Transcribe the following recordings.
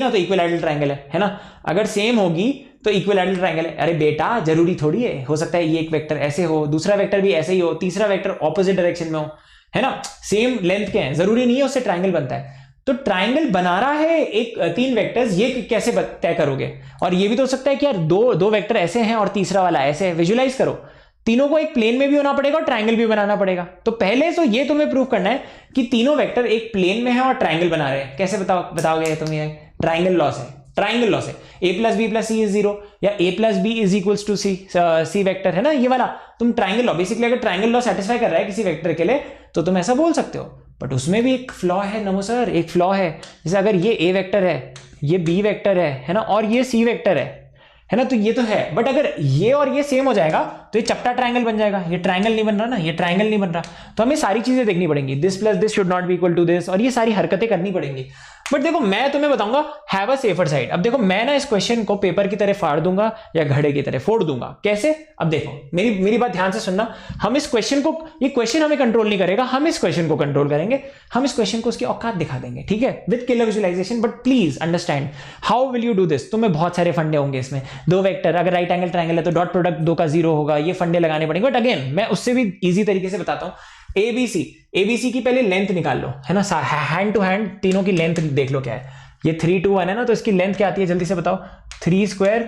ना तो equilateral triangle है ना। अगर सेम होगी तो इक्विलैटरल ट्रायंगल है। अरे बेटा जरूरी थोड़ी है, हो सकता है ये एक वेक्टर ऐसे हो, दूसरा वेक्टर भी ऐसे ही हो, तीसरा वेक्टर ऑपोजिट डायरेक्शन में हो, है ना, सेम लेंथ के हैं, जरूरी नहीं है उससे ट्रायंगल बनता है। तो ट्रायंगल बना रहा है एक 3 वेक्टर्स, ये कैसे तय करोगे? और ये भी तो हो सकता है कि यार दो वेक्टर ऐसे हैं और तीसरा वाला ऐसे है। विजुलाइज करो, तीनों को एक प्लेन में भी होना पड़ेगा और ट्रायंगल भी बनाना पड़ेगा। तो पहले तो ये तुम्हें प्रूव करना है कि तीनों वेक्टर एक प्लेन में है और ट्रायंगल बना रहे हैं। कैसे बताओगे तुम? ये ट्रायंगल लॉ से, ट्रायंगल लॉ से a plus B plus C is 0 या a plus B is equals to C vector, है ना, ये वाला तुम ट्रायंगल लॉ, बेसिकली अगर ट्रायंगल लॉ सेटिस्फाई कर रहा है किसी वेक्टर के लिए तो तुम ऐसा बोल सकते हो। बट उसमें भी एक फ्लॉ है नमो सर, एक फ्लॉ है। जैसे अगर ये a वेक्टर है, ये b वेक्टर है ना, और ये c वेक्टर है ना, तो ये तो है। बट अगर ये और ये सेम हो जाएगा तो ये चपटा ट्रायंगल बन जाएगा। ये ट्रायंगल नहीं बन रहा ना, ये ट्रायंगल नहीं बन रहा। तो हमें सारी चीजें देखनी पड़ेंगी, this plus this should not be equal to this, और ये सारी हरकतें करनी पड़ेंगी। बट देखो मैं तुम्हें बताऊंगा हैव अ सेफर साइड। अब देखो मैं ना इस क्वेश्चन को पेपर की तरह फाड़ दूंगा या घड़े की तरह फोड़ दूंगा। कैसे? अब देखो मेरी बात ध्यान से सुनना। हम इस क्वेश्चन को, ये क्वेश्चन हमें कंट्रोल नहीं करेगा, हम इस क्वेश्चन को कंट्रोल करेंगे। हम इस क्वेश्चन को उसकी औकात दिखा देंगे, ठीक है, with clear visualisation. But please understand how will you do this. तुम्हें बहुत सारे फंडे होंगे इसमें। दो वेक्टर, अगर राइट एंगल ट्रायंगल है तो डॉट प्रोडक्ट 2 का 0 होगा, ये फंडे लगाने पड़ेंगे। बट अगेन मैं उससे भी इजी तरीके से बताता हूं। एबीसी की पहले लेंथ निकाल लो, है ना, हैंड टू हैंड तीनों की लेंथ देख लो क्या है। ये 3 2 1 है ना, तो इसकी लेंथ क्या आती है जल्दी से बताओ? 3 स्क्वायर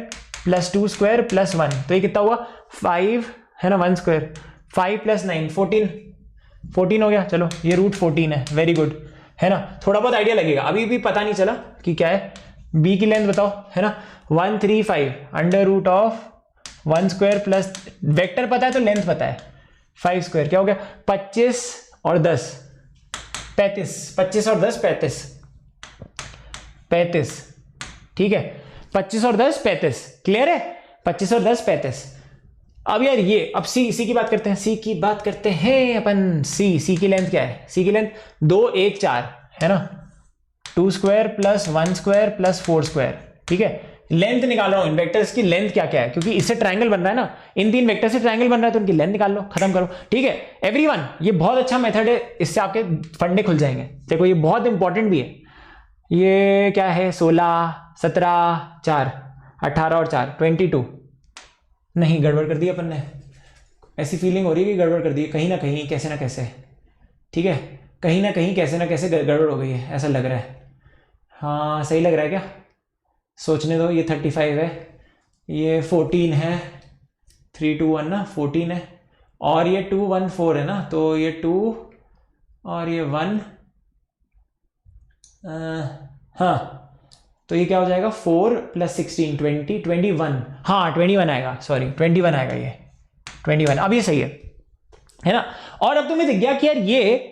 प्लस 2 स्क्वायर प्लस 1, तो ये कितना हुआ? 5, है ना, 1 स्क्वायर, 5 प्लस 9 14 हो गया। चलो ये रूट 14 है, वेरी गुड, है ना, थोड़ा बहुत आइडिया लगेगा। अभी भी पता नहीं चला कि क्या है। बी की लेंथ बताओ, है ना, 135 under root of 1 square plus, vector पता है तो लेंथ पता है, 5 स्क्वायर, क्या हो गया? 25 और 10 35, 25 और 10 35, ठीक है, 25 और 10 35, क्लियर है? 25 और 10 35। अब यार ये, अब सी की बात करते हैं, सी की बात करते हैं अपन। सी की लेंथ क्या है? सी की लेंथ 2 1 4, है ना, 2 square plus 1 square plus 4 square, ठीक है। लेंथ निकाल रहा हूं इन वेक्टर्स की, लेंथ क्या क्या है, क्योंकि इससे ट्रायंगल बन रहा है ना, इन 3 वेक्टर से ट्रायंगल बन रहा है, तो उनकी लेंथ निकाल लो, खत्म करो, ठीक है एवरीवन। ये बहुत अच्छा मेथड है, इससे आपके फंडे खुल जाएंगे। देखो ये बहुत इंपॉर्टेंट भी है। ये क्या है? 16 17 4 18 और 4 22। नहीं, गड़बड़ कर दी अपन ने, ऐसी फीलिंग हो रही है कि गड़बड़ कर दी कहीं ना कहीं, कैसे ना कैसे, ठीक है, कहीं ना कहीं कैसे ना कैसे गड़बड़ हो गई है, ऐसा लग रहा है। हाँ सही लग रहा है क्या? सोचने दो। ये 35 है, ये 14 है, 3 2 1 ना, 14 है, और ये 2 1 4 है ना, तो ये 2 और ये 1, हाँ, तो ये क्या हो जाएगा? 4 प्लस 16 20 21, हाँ 21 आएगा, सॉरी 21 आएगा, ये 21। अब ये सही है ना। और अब तुम्हें दिख गया कि यार ये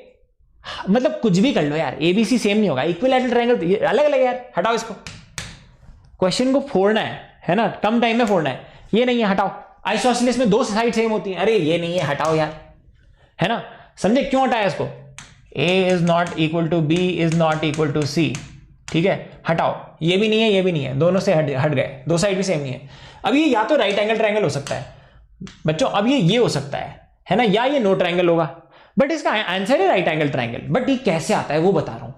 मतलब कुछ भी कर लो यार, एबीसी सेम नहीं होगा, इक्विलैटरल ट्रायंगल अलग अलग है यार, हटाओ इसको। क्वेश्चन को फोड़ना है ना, कम टाइम में फोड़ना है, ये नहीं है, हटाओ। आइसोसेलेस में 2 साइड सेम होती हैं, अरे ये नहीं है, हटाओ यार, है ना, समझे क्यों हटाया इसको? A is not equal to B is not equal to C, ठीक है, हटाओ। ये भी नहीं है, ये भी नहीं है, दोनों से हट गए, 2 साइड भी सेम नहीं है। अब ये या तो राइट एंगल ट्रायंगल हो सकता है बच्चों, अब ये हो सकता है ना, या ये नो ट्रायंगल होगा। बट इसका आंसर है राइट एंगल ट्रायंगल। बट ये कैसे आता है वो बता रहा हूं,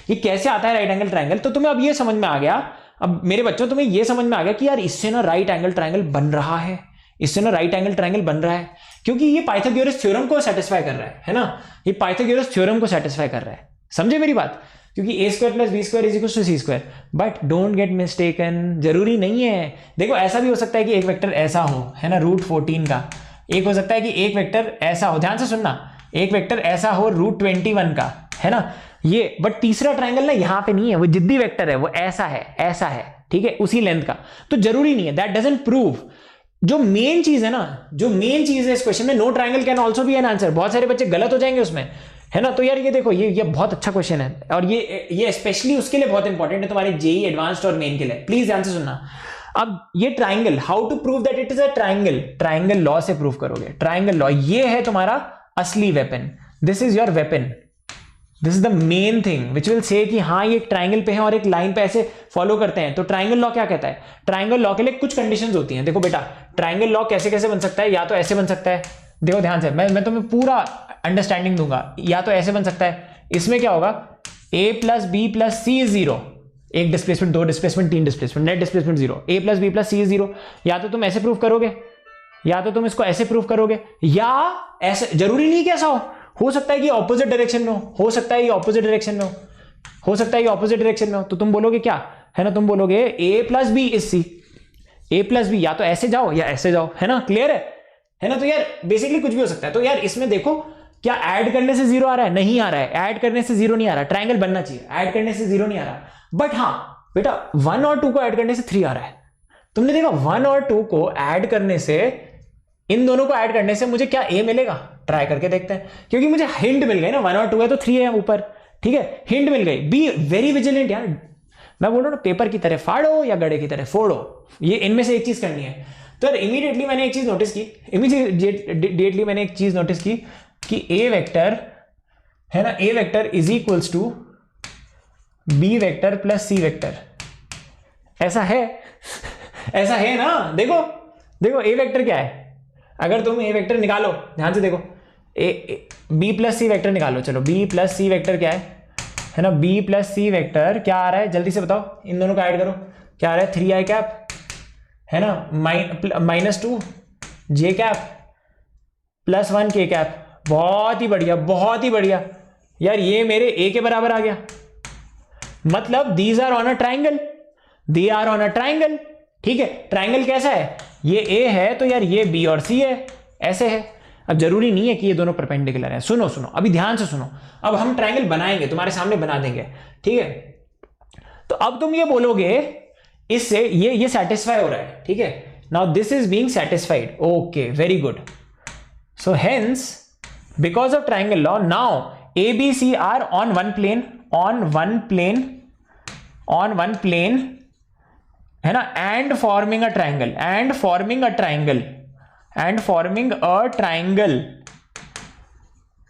ये कैसे आता है राइट एंगल ट्रायंगल। तो तुम्हें अब ये समझ में आ गया, अब मेरे बच्चों तुम्हें ये समझ में आ गया कि यार इससे ना राइट एंगल ट्रायंगल बन रहा है, इससे ना राइट एंगल ट्रायंगल बन रहा है, क्योंकि ये पाइथागोरस थ्योरम को सेटिस्फाई कर रहा है ना, ये पाइथागोरस थ्योरम को सेटिस्फाई कर रहा है। समझे मेरी बात? क्योंकि a square plus B square is equal to C square. But don't get mistaken, जरूरी नहीं है। देखो ऐसा भी हो सकता है कि एक वेक्टर ऐसा हो, है ना, रूट 14 का। एक हो सकता है कि एक वेक्टर ऐसा हो, ध्यान से सुनना, एक वेक्टर ऐसा हो रूट 21 का, है ना, ये। बट तीसरा ट्रायंगल ना यहाँ पे नहीं है, वो जिद्दी वेक्टर है, वो ऐसा है, ठीक है, उसी लेंथ का। तो जरूरी नहीं है, दैट डजंट प्रूव। जो मेन चीज है ना, जो मेन चीज है इस क्वेश्चन में, no triangle can also be an answer. बहुत सारे बच्चे गलत हो जाएंगे उसमें, है ना। तो यार ये देखो, ये बहुत अच्छा क्वेश्चन है, और ये स्पेशली उसके लिए बहुत इंपॉर्टेंट है, तुम्हारे जेई एडवांस्ड और मेन के लिए। प्लीज ध्यान से सुनना। अब ये triangle, how to prove that it is a triangle, triangle law से प्रूव करोगे। ट्रायंगल लॉ, ये है तुम्हारा असली weapon, this is your weapon, this is the main thing which will say कि हाँ ये एक ट्रायंगल पे है और एक लाइन पे ऐसे फॉलो करते हैं। तो ट्रायंगल लॉ क्या कहता है? ट्रायंगल लॉ के लिए कुछ कंडीशंस होती हैं। देखो बेटा, ट्रायंगल लॉ कैसे कैसे बन सकता है, या तो ऐसे बन सकता है, देखो ध्यान से, मैं तुम्हें पूरा अंडरस्टैंडिंग दूंगा। या तो ऐसे बन सकता है, इसमें क्या होगा, a plus B plus C is 0, एक डिस्प्लेसमेंट, दो डिस्प्लेसमेंट, तीन displacement, net displacement zero, A plus B plus C is zero. या तो तुम ऐसे प्रूव करोगे, या तो तुम इसको ऐसे प्रूव करोगे, या ऐसे, जरूरी नहीं कि ऐसा हो सकता है कि ऑपोजिट डायरेक्शन में हो सकता है ये ऑपोजिट डायरेक्शन में हो सकता है ये ऑपोजिट डायरेक्शन में हो। तो तुम बोलोगे क्या है ना, तुम बोलोगे A plus B is C, A plus B या तो ऐसे जाओ या ऐसे जाओ, है ना, क्लियर है ना। तो यार बेसिकली कुछ भी हो सकता है। तो यार इसमें देखो क्या ऐड करने से जीरो आ रहा है, नहीं आ रहा है, ऐड करने से जीरो नहीं आ रहा, ट्रायंगल बनना चाहिए, ऐड करने से जीरो नहीं आ रहा, बट हाँ बेटा 1 और 2 को ऐड करने से 3 आ रहा है। तुमने देखा 1 और 2 को ऐड करने से, इन दोनों को ऐड करने से मुझे क्या ए मिलेगा, ट्राई करके देखते हैं, क्योंकि मुझे हिंट मिल गई ना, 1 और 2 है तो 3 है ऊपर, ठीक है, हिंट मिल गई। बी वेरी विजिलेंट यार, मैं बोल रहा हूं पेपर की तरह फाड़ो या गड़े की तरह फोड़ो, ये इनमें से एक चीज करनी है। तो इमीडिएटली मैंने एक चीज नोटिस की, इमीडिएटली मैंने एक चीज नोटिस की कि ए वेक्टर है ना, A vector is equals to B vector plus C vector, ऐसा है ऐसा है ना। देखो देखो ए वेक्टर क्या है, अगर तुम ए वेक्टर निकालो, ध्यान से देखो, बी प्लस सी वेक्टर निकालो, चलो बी प्लस सी वेक्टर क्या है ना, बी प्लस सी वेक्टर क्या आ रहा है, जल्दी से बताओ, इन दोनों को ऐड करो, क्या आ रहा है, 3i कैप है ना, -2 जे कैप प्लस 1 के कैप। बहुत ही बढ़िया, बहुत ही बढ़िया यार, ये मेरे ए के बराबर आ गया, मतलब these are on a triangle, they are on a triangle, ठीक है। ट्राइंगल कैसा है, ये ए है तो यार ये बी और सी है, ऐसे है। अब जरूरी नहीं है कि ये दोनों परपेंडिकुलर हैं, सुनो सुनो अभी ध्यान से सुनो, अब हम ट्राइंगल बनाएंगे, तुम्हारे सामने बना देंगे, ठीक है। तो अब तुम ये बोलोगे इससे ये सेटिस्फाई हो रहा है, ठीक है, now this is being satisfied, okay very good. So hence because of triangle law now A B C are on one plane, on one plane है ना, and forming a triangle, and forming a triangle, and forming a triangle,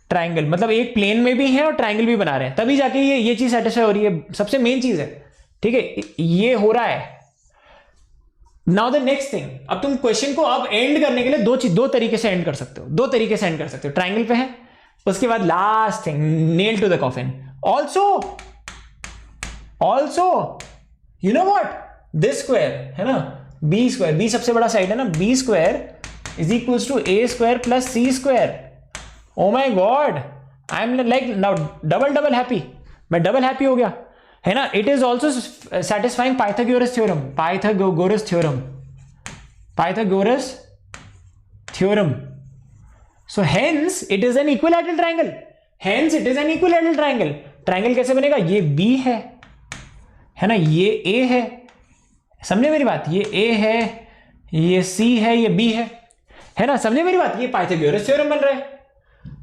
triangle मतलब एक plane में भी है और triangle भी बना रहे हैं, तभी जाके ये चीज सेटिस्फाई हो रही है, सबसे मेन चीज है, ठीक है, ये हो रहा है। नाउ द नेक्स्ट थिंग, अब तुम क्वेश्चन को अब एंड करने के लिए दो तरीके से एंड कर सकते हो, दो तरीके से एंड कर सकते हो, ट्राइंगल पे है, उसके बाद last thing nail to the coffin, also you know what, this square है ना, बी स्क्वायर, बी सबसे बड़ा साइड है ना, B square is equals to A square plus C square. Oh my God, I am like now double happy, मैं double happy हो गया है ना। It is also satisfying Pythagoras theorem, Pythagoras theorem. So hence it is an equilateral triangle, hence it is an equilateral triangle. Triangle कैसे बनेगा, ये B है ना, ये ए है, समझे मेरी बात, ये ए है, ये सी है, ये बी है ना, समझे मेरी बात, ये पाइथागोरस थ्योरम बन रहा है।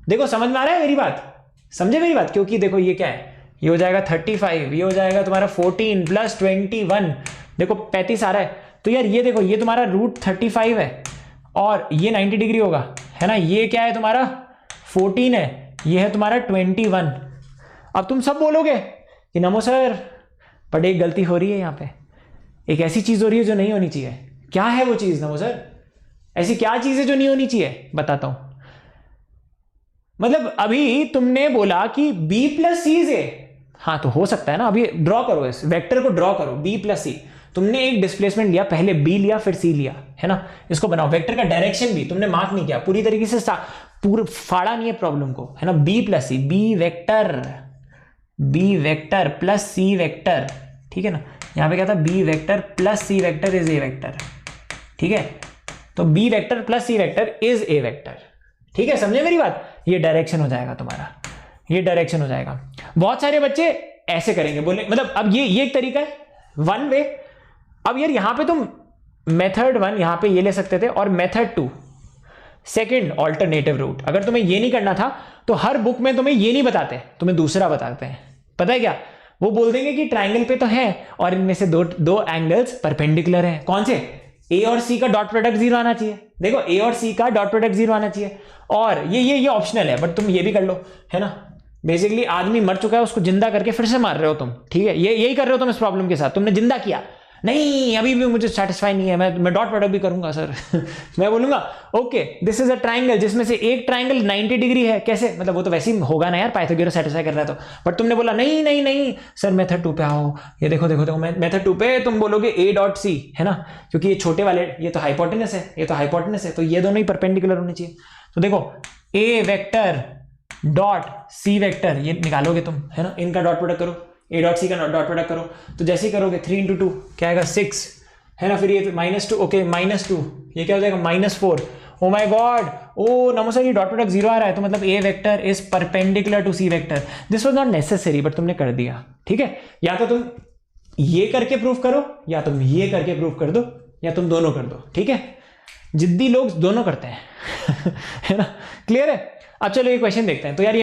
देखो समझ में आ रहा है मेरी बात, समझे मेरी बात, क्योंकि देखो ये क्या है, ये हो जाएगा 35, ये हो जाएगा तुम्हारा 14 प्लस 21, देखो 35 आ रहा है, तो यार ये देखो ये तुम्हारा √35 है और ये 90 डिग्री होगा, है ना, ये क्या है तुम्हारा 14 है, ये है तुम्हारा 21। अब तुम सब बोलोगे कि नमो सर बट एक गलती हो रही है, यहाँ पे एक ऐसी चीज हो रही है जो नहीं होनी चाहिए। क्या है वो चीज नमो सर, ऐसी क्या चीज है जो नहीं होनी चाहिए, बताता हूं। मतलब अभी तुमने बोला कि b प्लस सी से, हाँ तो हो सकता है ना, अभी ड्रॉ करो, इस वेक्टर को ड्रॉ करो, b प्लस सी, तुमने एक डिस्प्लेसमेंट लिया, पहले b लिया फिर c लिया, है ना, इसको बनाओ, वेक्टर का डायरेक्शन भी तुमने मार्क नहीं किया पूरी तरीके से, पूरा फाड़ा नहीं है प्रॉब्लम को, है ना, b प्लस सी, b vector plus c vector, ठीक है ना, यहां पे क्या था, b vector plus c vector is a vector, ठीक है, तो b vector plus c vector is a vector, ठीक है, समझे मेरी बात, ये डायरेक्शन हो जाएगा तुम्हारा, ये डायरेक्शन हो जाएगा। बहुत सारे बच्चे ऐसे करेंगे, बोले मतलब अब ये एक तरीका है, वन वे। अब यार यहां पे तुम मेथड 1 यहां पे ये ले सकते थे, और मेथड 2 सेकंड ऑल्टरनेटिव रूट। अगर तुम्हें ये नहीं करना था तो हर बुक में तुम्हें ये नहीं बताते, तुम्हें दूसरा बताते हैं, पता है क्या, वो बोल देंगे कि ट्राइंगल पे तो है और इनमें से दो एंगल्स परपेंडिकुलर हैं, कौन से, ए और सी का डॉट प्रोडक्ट 0 आना चाहिए, देखो ए और सी का डॉट प्रोडक्ट 0 आना चाहिए, और ये ऑप्शनल है, बट तुम ये भी कर लो, है ना, बेसिकली आदमी मर चुका है उसको जिंदा करके फिर से मार रहे हो तुम, ठीक है, यही कर रहे हो तुम इस प्रॉब्लम के साथ, तुमने जिंदा किया, नहीं अभी भी मुझे सेटिस्फाई नहीं है, मैं डॉट प्रोडक्ट भी करूंगा सर। मैं बोलूंगा okay this is a triangle जिसमें से एक ट्राइंगल 90 डिग्री है, कैसे मतलब वो तो वैसे ही होगा ना यार, पाइथागोरस सेटिस्फाई कर रहा है तो। बट तुमने बोला नहीं नहीं नहीं सर मेथड 2 पे आओ, ये देखो देखो देखो मेथड 2 पे तुम बोलोगे ए डॉट सी है ना, क्योंकि ये छोटे वाले ये तो हाइपोटेनस है, ये तो हाइपोटेनस है, तो ये दोनों ही परपेंडिकुलर होने चाहिए। तो देखो ए वेक्टर डॉट सी वेक्टर ये निकालोगे तुम है ना, इनका डॉट प्रोडक्ट करो, ए डॉट सी का डॉट प्रोडक्ट करो, तो जैसे ही करोगे 3 इंटू 2 क्या आएगा 6 है ना, फिर ये -2 ओके -2 ये क्या हो जाएगा -4। ओ my God, O NaMo sir ये डॉट प्रोडक्ट 0 आ रहा है, तो मतलब A vector is perpendicular to C vector. This was not necessary but तुमने कर दिया, ठीक है। या तो तुम ये करके प्रूफ करो या तुम ये करके प्रूफ कर दो या तुम दोनों कर दो, ठीक है। जिद्दी लोग दोनों करते हैं है ना, क्लियर है। अब चलो ये क्वेश्चन देखते हैं। तो यार